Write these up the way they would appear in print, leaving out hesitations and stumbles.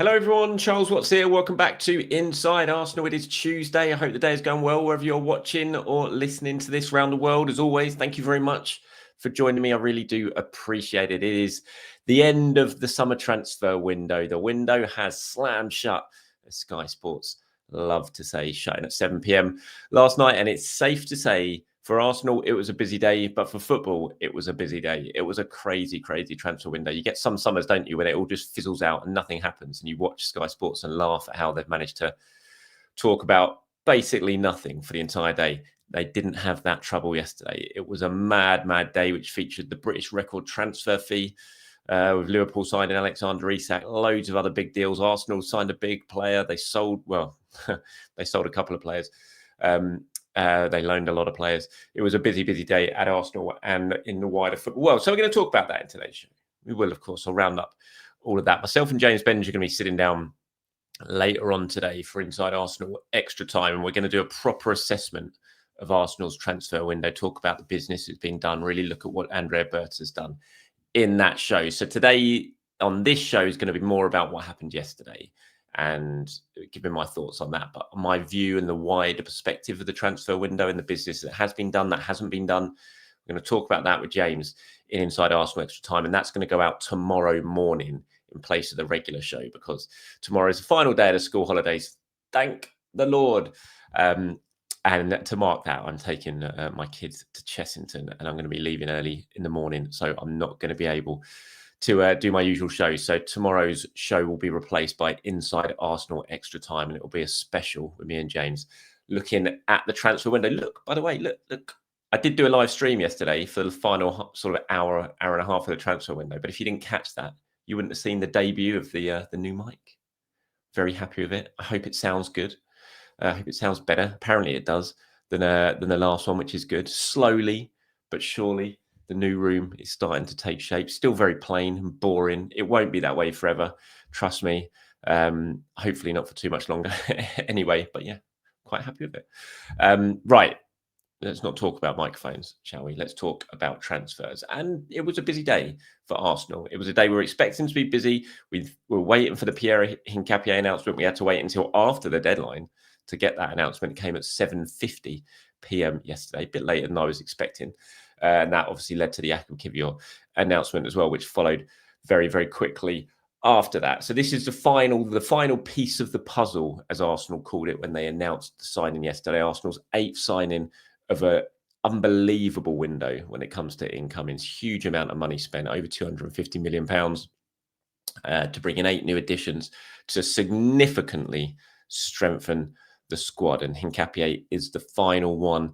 Hello, everyone. Charles Watts here. Welcome back to Inside Arsenal. It is Tuesday. I hope the day is going well wherever you're watching or listening to this around the world. As always, thank you very much for joining me. I really do appreciate it. It is the end of the summer transfer window. The window has slammed shut, as Sky Sports love to say, shutting at 7 p.m. last night. And it's safe to say for Arsenal, it was a busy day, but for football, it was a busy day. It was a crazy, crazy transfer window. You get some summers, don't you, when it all just fizzles out and nothing happens, and you watch Sky Sports and laugh at how they've managed to talk about basically nothing for the entire day. They didn't have that trouble yesterday. It was a mad, mad day, which featured the British record transfer fee, with Liverpool signing Oleksandr Isak, loads of other big deals. Arsenal signed a big player. They sold, they sold a couple of players. They loaned a lot of players. It was a busy, busy day at Arsenal and in the wider football world. So we're going to talk about that in today's show. We will, of course. I'll round up all of that. Myself and James Benge are going to be sitting down later on today for Inside Arsenal Extra Time, and we're going to do a proper assessment of Arsenal's transfer window, talk about the business that's been done, really look at what Andrea Berta has done in that show. So today on this show is going to be more about what happened yesterday and giving my thoughts on that, but my view and the wider perspective of the transfer window and the business that has been done, that hasn't been done. We're going to talk about that with James in Inside Arsenal Extra Time, and that's going to go out tomorrow morning in place of the regular show, because tomorrow is the final day of the school holidays. Thank the Lord. And to mark that, I'm taking my kids to Chessington, and I'm going to be leaving early in the morning, so I'm not going to be able to do my usual show. So tomorrow's show will be replaced by Inside Arsenal Extra Time, and it will be a special with me and James looking at the transfer window. Look, by the way, look. I did do a live stream yesterday for the final sort of hour and a half of the transfer window, but if you didn't catch that, you wouldn't have seen the debut of the new mic. Very happy with it. I hope it sounds good. I hope it sounds better. Apparently it does than the last one, which is good. Slowly but surely, the new room is starting to take shape. Still very plain and boring. It won't be that way forever. Trust me. Hopefully not for too much longer anyway. But yeah, quite happy with it. Right. Let's not talk about microphones, shall we? Let's talk about transfers. And it was a busy day for Arsenal. It was a day we were expecting to be busy. We were waiting for the Piero Hincapie announcement. We had to wait until after the deadline to get that announcement. It came at 7:50 p.m. yesterday, a bit later than I was expecting. And that obviously led to the Hincapie announcement as well, which followed very, very quickly after that. So this is the final piece of the puzzle, as Arsenal called it when they announced the signing yesterday. Arsenal's 8th signing of an unbelievable window when it comes to incomings. Huge amount of money spent, over £250 million to bring in 8 new additions to significantly strengthen the squad. And Hincapie is the final one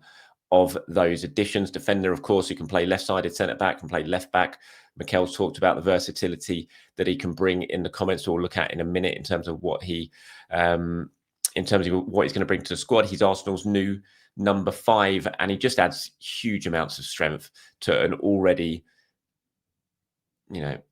of those additions. Defender, of course, who can play left-sided centre-back, can play left-back. Mikel's talked about the versatility that he can bring in the comments we'll look at in a minute in terms of what he's going to bring to the squad. He's Arsenal's new number 5, and he just adds huge amounts of strength to an already,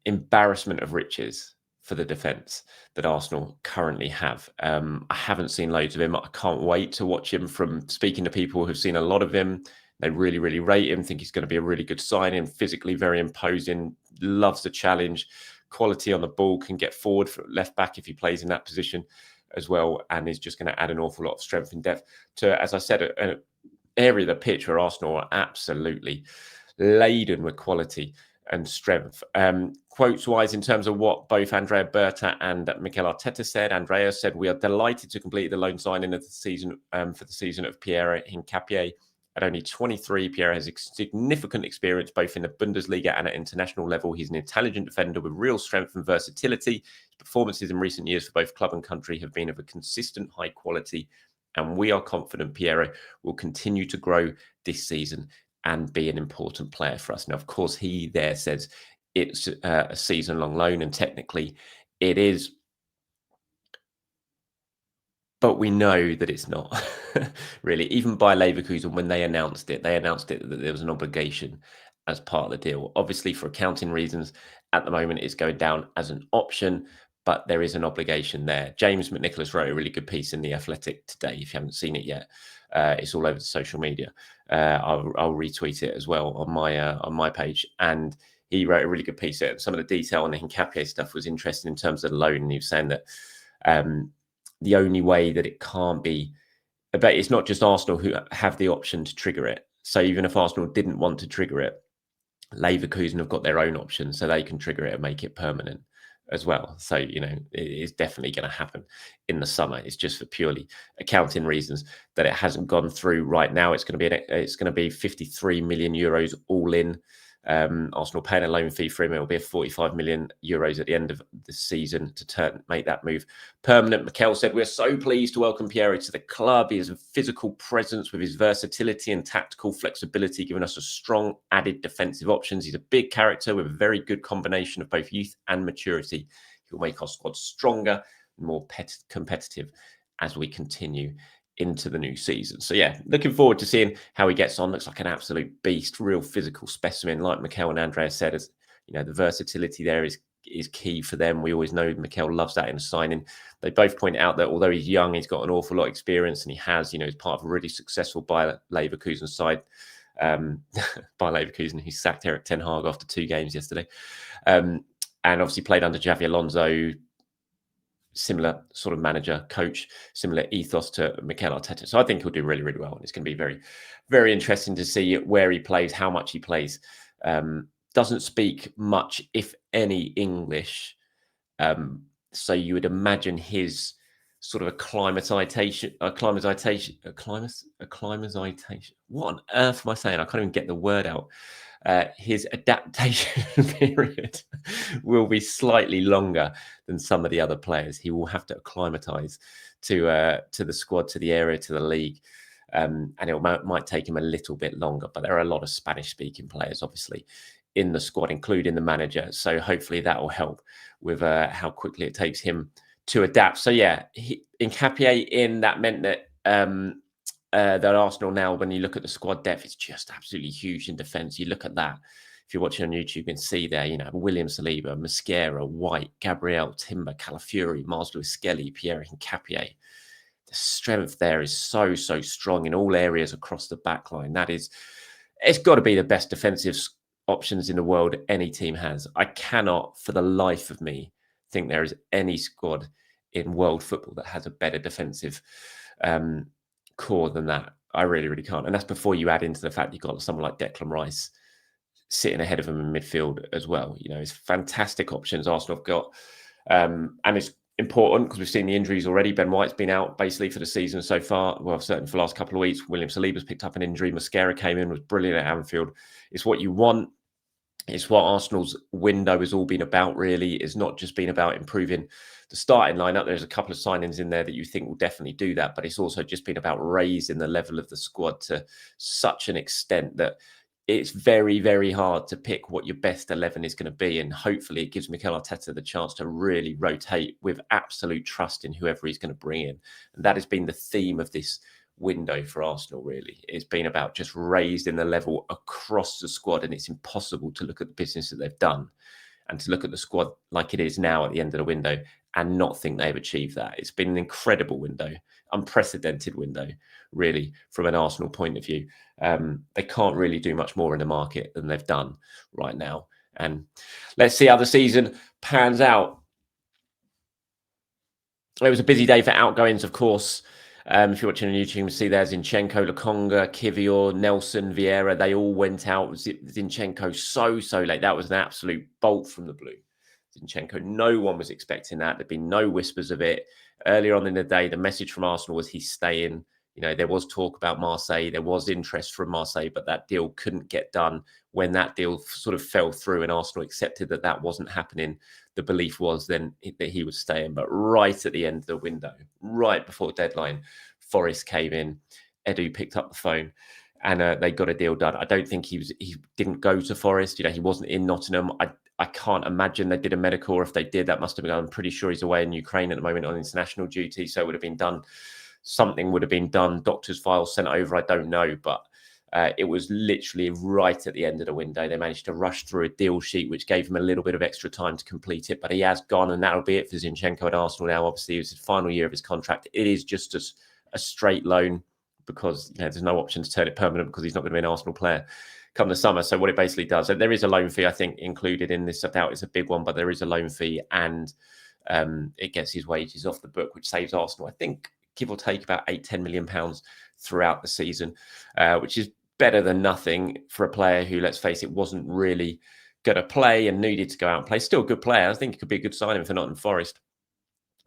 embarrassment of riches for the defence that Arsenal currently have. I haven't seen loads of him. I can't wait to watch him. From speaking to people who've seen a lot of him, they really, really rate him, think he's going to be a really good signing, physically very imposing, loves the challenge, quality on the ball, can get forward for left back if he plays in that position as well, and is just going to add an awful lot of strength and depth to, as I said, an area of the pitch where Arsenal are absolutely laden with quality and strength. Quotes wise, in terms of what both Andrea Berta and Mikel Arteta said, Andrea said, "We are delighted to complete the loan signing of the season for the season of Piero Hincapie. At only 23, Piero has significant experience both in the Bundesliga and at international level. He's an intelligent defender with real strength and versatility. His performances in recent years for both club and country have been of a consistent high quality, and we are confident Piero will continue to grow this season and be an important player for us." Now, of course, he there says it's a season-long loan, and technically it is. But we know that it's not really. Even by Leverkusen, when they announced it that there was an obligation as part of the deal. Obviously, for accounting reasons, at the moment, it's going down as an option, but there is an obligation there. James McNicholas wrote a really good piece in The Athletic today. If you haven't seen it yet, it's all over the social media. I'll retweet it as well on my page. And he wrote a really good piece. Some of the detail on the Hincapie stuff was interesting in terms of the loan. And he was saying that the only way that it can't be, but it's not just Arsenal who have the option to trigger it. So even if Arsenal didn't want to trigger it, Leverkusen have got their own options, so they can trigger it and make it permanent as well. So, you know, it is definitely going to happen in the summer. It's just for purely accounting reasons that it hasn't gone through right now. It's going to be 53 million euros all in. Arsenal paying a loan fee for him. It will be 45 million euros at the end of the season to make that move permanent. Mikel said, "We're so pleased to welcome Piero to the club. He has a physical presence with his versatility and tactical flexibility, giving us a strong added defensive options. He's a big character with a very good combination of both youth and maturity. He'll make our squad stronger and more competitive as we continue into the new season." So yeah, looking forward to seeing how he gets on. Looks like an absolute beast, real physical specimen. Like Mikel and Andrea said, as you know, the versatility there is key for them. We always know Mikel loves that in a signing. They both point out that although he's young, he's got an awful lot of experience, and he has, you know, he's part of a really successful Bayer Leverkusen side. Bayer Leverkusen, who sacked Erik ten Hag after 2 games yesterday, and obviously played under Xavi Alonso. Similar sort of manager, coach, similar ethos to Mikel Arteta. So I think he'll do really, really well. And it's going to be very, very interesting to see where he plays, how much he plays. Doesn't speak much, if any, English. So you would imagine his sort of acclimatization. What on earth am I saying? I can't even get the word out. His adaptation period will be slightly longer than some of the other players. He will have to acclimatise to the squad, to the area, to the league, and it might take him a little bit longer. But there are a lot of Spanish-speaking players, obviously, in the squad, including the manager. So hopefully that will help with how quickly it takes him to adapt. So yeah, Hincapie in, that meant that that Arsenal now, when you look at the squad depth, it's just absolutely huge in defence. You look at that. If you're watching on YouTube, you can see there, you know, William Saliba, Mosquera, White, Gabriel, Timber, Calafiori, Mars Lewis Skelly, Piero Hincapie. The strength there is so, so strong in all areas across the back line. It's got to be the best defensive options in the world any team has. I cannot, for the life of me, think there is any squad in world football that has a better defensive core than that. I really, really can't. And that's before you add into the fact you've got someone like Declan Rice sitting ahead of him in midfield as well. You know, it's fantastic options Arsenal have got. And it's important because we've seen the injuries already. Ben White's been out basically for the season so far. Well, certainly for the last couple of weeks. William Saliba's picked up an injury. Mosquera came in, was brilliant at Anfield. It's what you want. It's what Arsenal's window has all been about, really. It's not just been about improving the starting lineup. There's a couple of signings in there that you think will definitely do that, but it's also just been about raising the level of the squad to such an extent that it's very, very hard to pick what your best 11 is going to be. And hopefully it gives Mikel Arteta the chance to really rotate with absolute trust in whoever he's going to bring in. And that has been the theme of this window for Arsenal, really. It's been about just raising the level across the squad, and it's impossible to look at the business that they've done and to look at the squad like it is now at the end of the window and not think they've achieved that. It's been an incredible window, unprecedented window, really, from an Arsenal point of view. They can't really do much more in the market than they've done right now. And let's see how the season pans out. It was a busy day for outgoings, of course. If you're watching on YouTube, you can see there's Zinchenko, Lokonga, Kivior, Nelson, Vieira. They all went out. Zinchenko so late. That was an absolute bolt from the blue. Zinchenko, no one was expecting that. There'd been no whispers of it. Earlier on in the day, the message from Arsenal was he's staying. You know, there was talk about Marseille. There was interest from Marseille, but that deal couldn't get done. When that deal sort of fell through and Arsenal accepted that that wasn't happening, the belief was then that he was staying. But right at the end of the window, right before the deadline, Forest came in. Edu picked up the phone and they got a deal done. I don't think he didn't go to Forest. You know, he wasn't in Nottingham. I can't imagine they did a medical, or if they did, that must have been done. I'm pretty sure he's away in Ukraine at the moment on international duty. So it would have been done. Something would have been done. Doctor's files sent over. I don't know, but it was literally right at the end of the window. They managed to rush through a deal sheet, which gave him a little bit of extra time to complete it. But he has gone, and that'll be it for Zinchenko at Arsenal now. Obviously, it was the final year of his contract. It is just a straight loan because, you know, there's no option to turn it permanent because he's not going to be an Arsenal player come the summer. So what it basically does, there is a loan fee, I think, included in this. I doubt it's a big one, but there is a loan fee, and it gets his wages off the book, which saves Arsenal, I think, give or take about £8-10 million throughout the season, which is better than nothing for a player who, let's face it, wasn't really going to play and needed to go out and play. Still a good player. I think it could be a good signing for Nottingham Forest.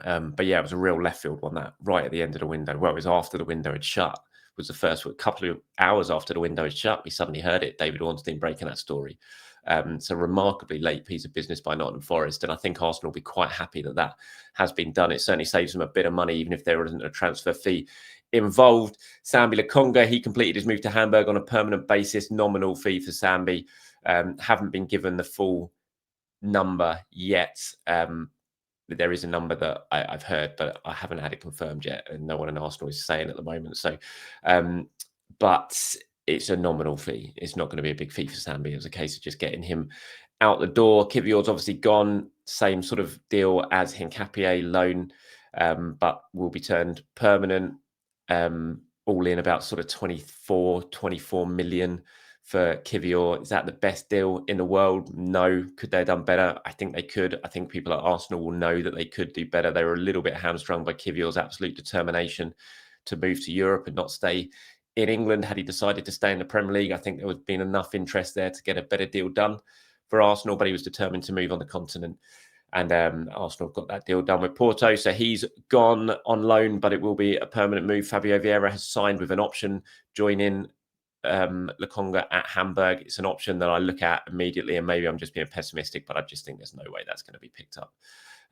But yeah, it was a real left field one, that right at the end of the window. Well, it was after the window had shut. It was the first couple of hours after the window had shut. We suddenly heard it. David Ornstein breaking that story. So remarkably late piece of business by Nottingham Forest. And I think Arsenal will be quite happy that that has been done. It certainly saves them a bit of money, even if there isn't a transfer fee involved. Sambi Lokonga, he completed his move to Hamburg on a permanent basis. Nominal fee for Sambi. Haven't been given the full number yet. There is a number that I've heard, but I haven't had it confirmed yet, and no one in Arsenal is saying at the moment. So, but it's a nominal fee. It's not going to be a big fee for Sambi. It was a case of just getting him out the door. Kivior's obviously gone. Same sort of deal as Hincapie, loan, but will be turned permanent. All in about sort of 24 million for Kivior. Is that the best deal in the world? No. Could they have done better? I think they could. I think people at Arsenal will know that they could do better. They were a little bit hamstrung by Kivior's absolute determination to move to Europe and not stay in England. Had he decided to stay in the Premier League, I think there would have been enough interest there to get a better deal done for Arsenal, but he was determined to move on the continent. And Arsenal got that deal done with Porto. So he's gone on loan, but it will be a permanent move. Fabio Vieira has signed with an option, join in Lokonga at Hamburg. It's an option that I look at immediately, and maybe I'm just being pessimistic, but I just think there's no way that's going to be picked up.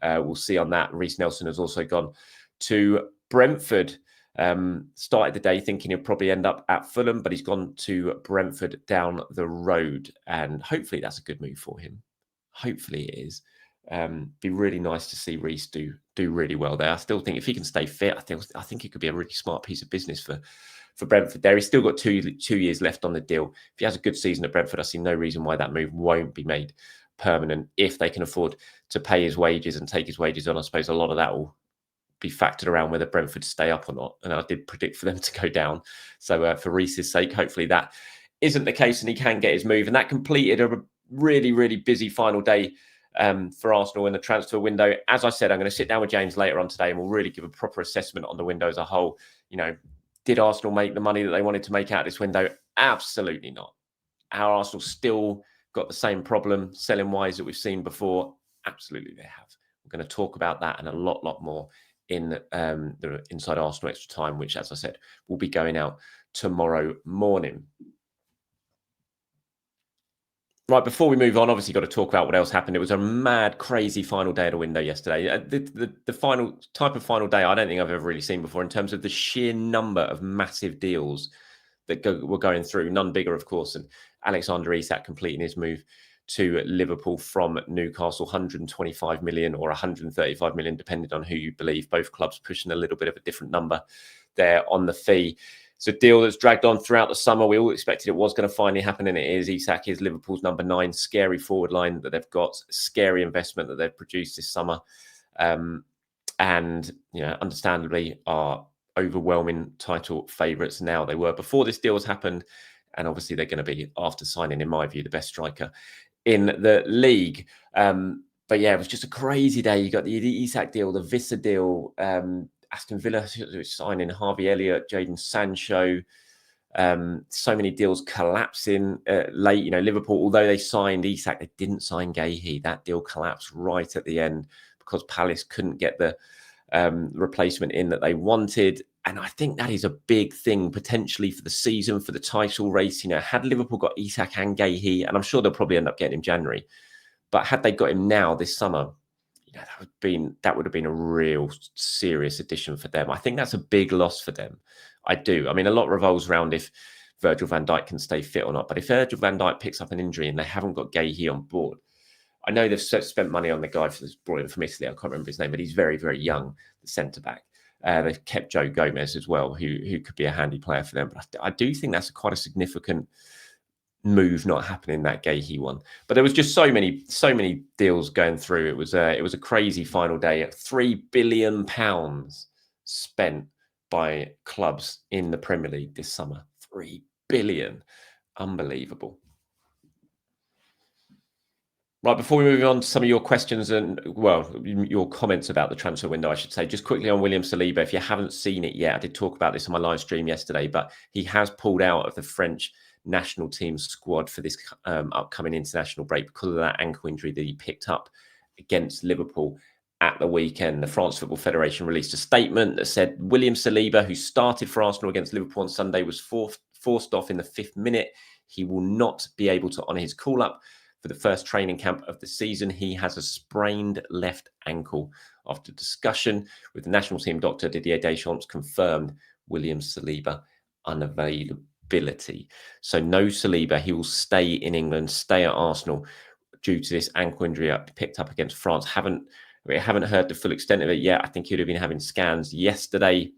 We'll see on that. Reece Nelson has also gone to Brentford. Started the day thinking he'll probably end up at Fulham, but he's gone to Brentford down the road, and hopefully that's a good move for him. Hopefully it is. Be really nice to see Reece do really well there. I still think if he can stay fit, I think it could be a really smart piece of business for Brentford there. He's still got two years left on the deal. If he has a good season at Brentford, I see no reason why that move won't be made permanent if they can afford to pay his wages and take his wages on. I suppose a lot of that will be factored around whether Brentford stay up or not. And I did predict for them to go down. So for Reece's sake, hopefully that isn't the case and he can get his move. And that completed a really, really busy final day for Arsenal in the transfer window. As I said, I'm going to sit down with James later on today and we'll really give a proper assessment on the window as a whole. You know, did Arsenal make the money that they wanted to make out of this window? Absolutely not. Our Arsenal still got the same problem selling wise that we've seen before? Absolutely they have. We're going to talk about that and a lot more in the Inside Arsenal Extra Time, which, as I said, will be going out tomorrow morning. Right, before we move on, obviously got to talk about what else happened. It was a mad, crazy final day at a window yesterday. The final type of final day I don't think I've ever really seen before in terms of the sheer number of massive deals that were going through. None bigger, of course, and Oleksandr Isak completing his move to Liverpool from Newcastle, 125 million or 135 million, depending on who you believe. Both clubs pushing a little bit of a different number there on the fee. It's a deal that's dragged on throughout the summer. We all expected it was going to finally happen, and it is. Isak is Liverpool's number 9. Scary forward line that they've got. Scary investment that they've produced this summer. And, you know, understandably are overwhelming title favourites now. They were before this deal has happened. And obviously they're going to be, after signing, in my view, the best striker in the league. But yeah, it was just a crazy day. You got the Isak deal, the Vissa deal, Aston Villa signing Harvey Elliott, Jadon Sancho. So many deals collapsing late. You know, Liverpool, although they signed Isak, they didn't sign Gahey. That deal collapsed right at the end because Palace couldn't get the replacement in that they wanted. And I think that is a big thing potentially for the season, for the title race. You know, had Liverpool got Isak and Gahey, and I'm sure they'll probably end up getting him January, but had they got him now this summer, you know, that would have been a real serious addition for them. I think that's a big loss for them. I do. I mean, a lot revolves around if Virgil van Dijk can stay fit or not. But if Virgil van Dijk picks up an injury and they haven't got Gahey on board, I know they've spent money on the guy that's brought in from Italy. I can't remember his name, but he's very, very young, the centre back. They've kept Joe Gomez as well, who could be a handy player for them. But I do think that's quite a significant move not happening, that Gahey one. But there was just so many deals going through. It was a crazy final day. £3 billion spent by clubs in the Premier League this summer. 3 billion. Unbelievable. Right, before we move on to some of your questions and, well, your comments about the transfer window, I should say, just quickly on William Saliba, if you haven't seen it yet, I did talk about this on my live stream yesterday, but he has pulled out of the French national team squad for this upcoming international break because of that ankle injury that he picked up against Liverpool at the weekend. The France Football Federation released a statement that said William Saliba, who started for Arsenal against Liverpool on Sunday, was forced off in the 5th minute. He will not be able to honour his call-up for the first training camp of the season. He has a sprained left ankle. After discussion with the national team doctor, Didier Deschamps confirmed William Saliba unavailability. So no Saliba. He will stay in England, stay at Arsenal due to this ankle injury picked up against France. We haven't heard the full extent of it yet. I think he'd have been having scans yesterday.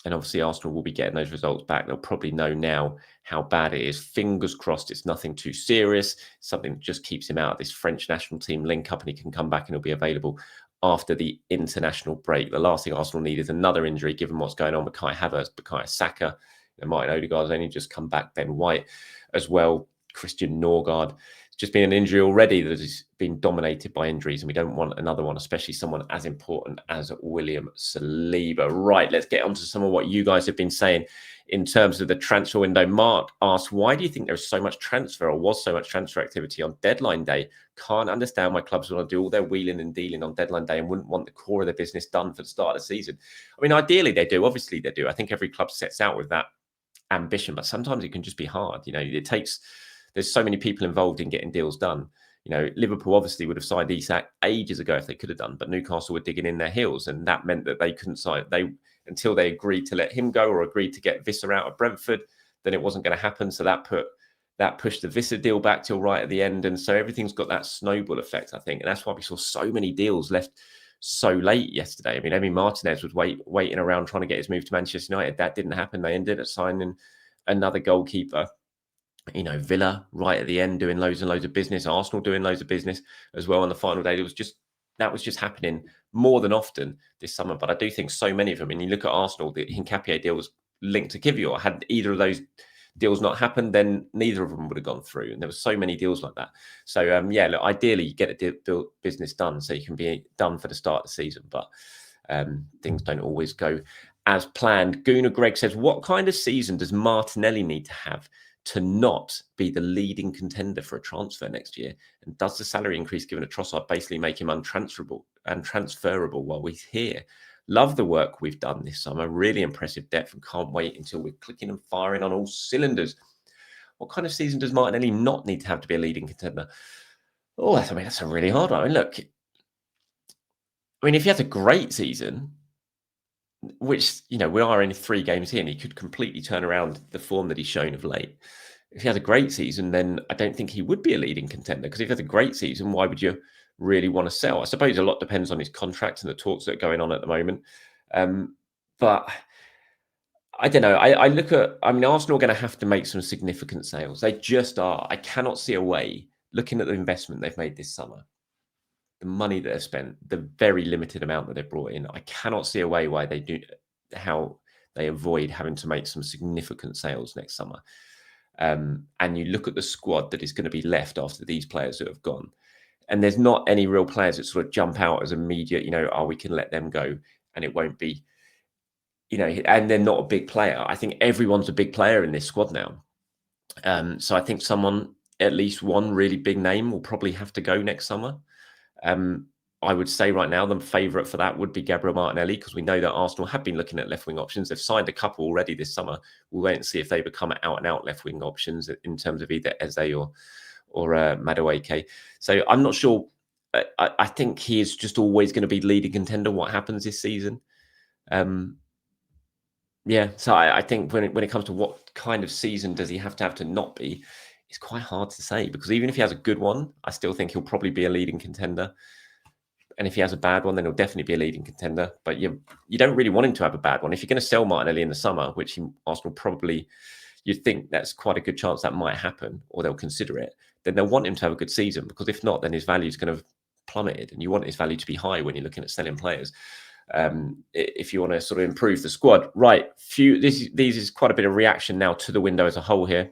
And obviously, Arsenal will be getting those results back. They'll probably know now how bad it is. Fingers crossed it's nothing too serious, something that just keeps him out of this French national team link-up, and he can come back and he'll be available after the international break. The last thing Arsenal need is another injury, given what's going on with Kai Havertz, Bukayo Saka, and Martin Odegaard's only just come back, Ben White as well, Christian Norgard. It's just been an injury already that has been dominated by injuries, and we don't want another one, especially someone as important as William Saliba. Right, let's get on to some of what you guys have been saying in terms of the transfer window. Mark asks, why do you think there's so much transfer, or was so much transfer activity on deadline day? Can't understand why clubs want to do all their wheeling and dealing on deadline day and wouldn't want the core of their business done for the start of the season. I mean, ideally they do. Obviously they do. I think every club sets out with that ambition, but sometimes it can just be hard. There's so many people involved in getting deals done. Liverpool obviously would have signed Isak ages ago if they could have done, but Newcastle were digging in their heels, and that meant that they couldn't sign. Until they agreed to let him go or agreed to get Visser out of Brentford, then it wasn't going to happen. So that pushed the Visser deal back till right at the end, and so everything's got that snowball effect, I think, and that's why we saw so many deals left so late yesterday. I mean, Emi Martinez was waiting around trying to get his move to Manchester United. That didn't happen. They ended up signing another goalkeeper. Villa right at the end doing loads and loads of business. Arsenal doing loads of business as well on the final day. That was just happening more than often this summer. But I do think so many of them. And you look at Arsenal, the Hincapie deal was linked to Kivior. Had either of those deals not happened, then neither of them would have gone through. And there were so many deals like that. So look, ideally you get a business done so you can be done for the start of the season. But things don't always go as planned. Gunnar Greg says, what kind of season does Martinelli need to have to not be the leading contender for a transfer next year? And does the salary increase given a Trossard basically make him untransferable while he's here? Love the work we've done this summer. Really impressive depth, and can't wait until we're clicking and firing on all cylinders. What kind of season does Martinelli not need to have to be a leading contender? Oh, that's a really hard one. Look, if he has a great season, which, we are only 3 games in, he could completely turn around the form that he's shown of late. If he has a great season, then I don't think he would be a leading contender, because if he has a great season, why would you really want to sell? I suppose a lot depends on his contract and the talks that are going on at the moment. But I don't know. Arsenal are going to have to make some significant sales. They just are. I cannot see a way, looking at the investment they've made this summer, the money that they've spent, the very limited amount that they've brought in, I cannot see a way why how they avoid having to make some significant sales next summer. And you look at the squad that is going to be left after these players that have gone, and there's not any real players that sort of jump out as immediate, we can let them go and it won't be, and they're not a big player. I think everyone's a big player in this squad now. So I think at least one really big name will probably have to go next summer. I would say right now the favourite for that would be Gabriel Martinelli, because we know that Arsenal have been looking at left-wing options. They've signed a couple already this summer. We'll wait and see if they become out-and-out left-wing options in terms of either Eze or Madueke. So I'm not sure. I think he is just always going to be leading contender what happens this season. So I think when it comes to what kind of season does he have to not be, it's quite hard to say, because even if he has a good one, I still think he'll probably be a leading contender. And if he has a bad one, then he'll definitely be a leading contender. But you don't really want him to have a bad one. If you're going to sell Martinelli in the summer, which Arsenal probably, you'd think that's quite a good chance that might happen, or they'll consider it, then they'll want him to have a good season, because if not, then his value is going to plummeted, and you want his value to be high when you're looking at selling players. If you want to sort of improve the squad. Right, these is quite a bit of reaction now to the window as a whole here.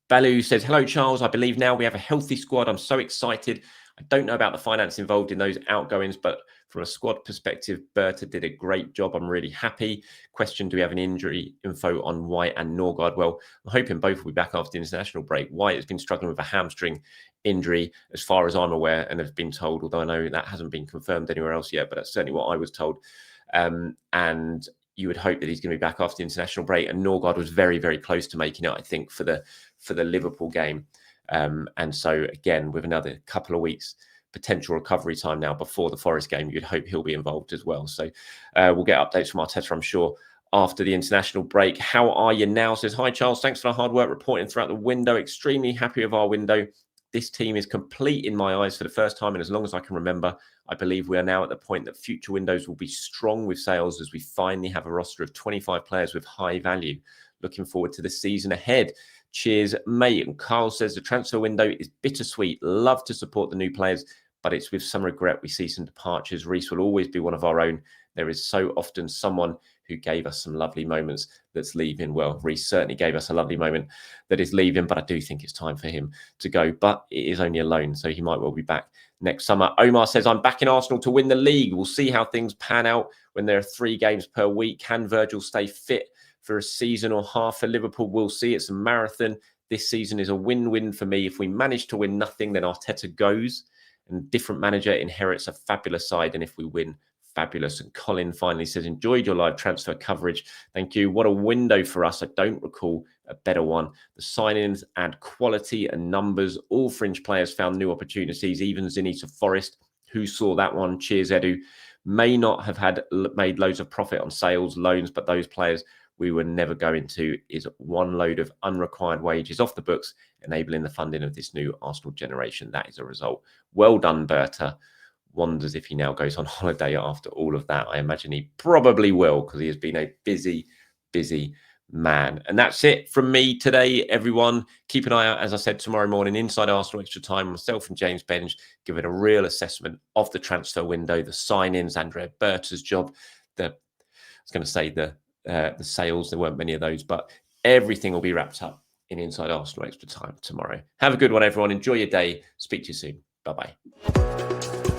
Balu says, hello, Charles. I believe now we have a healthy squad. I'm so excited. I don't know about the finance involved in those outgoings, but from a squad perspective, Berta did a great job. I'm really happy. Question, do we have an injury info on White and Norgard? Well, I'm hoping both will be back after the international break. White has been struggling with a hamstring injury, as far as I'm aware, and has been told, although I know that hasn't been confirmed anywhere else yet, but that's certainly what I was told. And you would hope that he's going to be back after the international break. And Norgard was very, very close to making it, I think, for the Liverpool game. And so, again, with another couple of weeks potential recovery time now before the Forest game, you'd hope he'll be involved as well. So we'll get updates from Arteta, I'm sure, after the international break. How are you now? Says, hi, Charles. Thanks for the hard work reporting throughout the window. Extremely happy with our window. This team is complete in my eyes for the first time in as long as I can remember. I believe we are now at the point that future windows will be strong with sales as we finally have a roster of 25 players with high value. Looking forward to the season ahead. Cheers, mate. And Carl says the transfer window is bittersweet. Love to support the new players, but it's with some regret we see some departures. Reece will always be one of our own. There is so often someone who gave us some lovely moments that's leaving. Well, Reece certainly gave us a lovely moment that is leaving, but I do think it's time for him to go. But it is only a loan, so he might well be back next summer. Omar says, I'm backing Arsenal to win the league. We'll see how things pan out when there are 3 games per week. Can Virgil stay fit for a season or half for Liverpool? We'll see. It's a marathon. This season is a win-win for me. If we manage to win nothing, then Arteta goes and different manager inherits a fabulous side. And if we win, fabulous. And Colin finally says, enjoyed your live transfer coverage. Thank you. What a window for us. I don't recall a better one. The signings add quality and numbers. All fringe players found new opportunities, even Zinny to Forest. Who saw that one? Cheers, Edu. May not have made loads of profit on sales, loans, but those players we were never going to is one load of unrequired wages off the books, enabling the funding of this new Arsenal generation. That is a result. Well done, Berta. Wonders if he now goes on holiday after all of that. I imagine he probably will, because he has been a busy, busy man. And that's it from me today, everyone. Keep an eye out, as I said, tomorrow morning, Inside Arsenal Extra Time, myself and James Benge giving a real assessment of the transfer window, the signings, Andrea Berta's job, the sales. There weren't many of those, but everything will be wrapped up in Inside Arsenal Extra Time tomorrow. Have a good one, everyone. Enjoy your day. Speak to you soon. Bye-bye.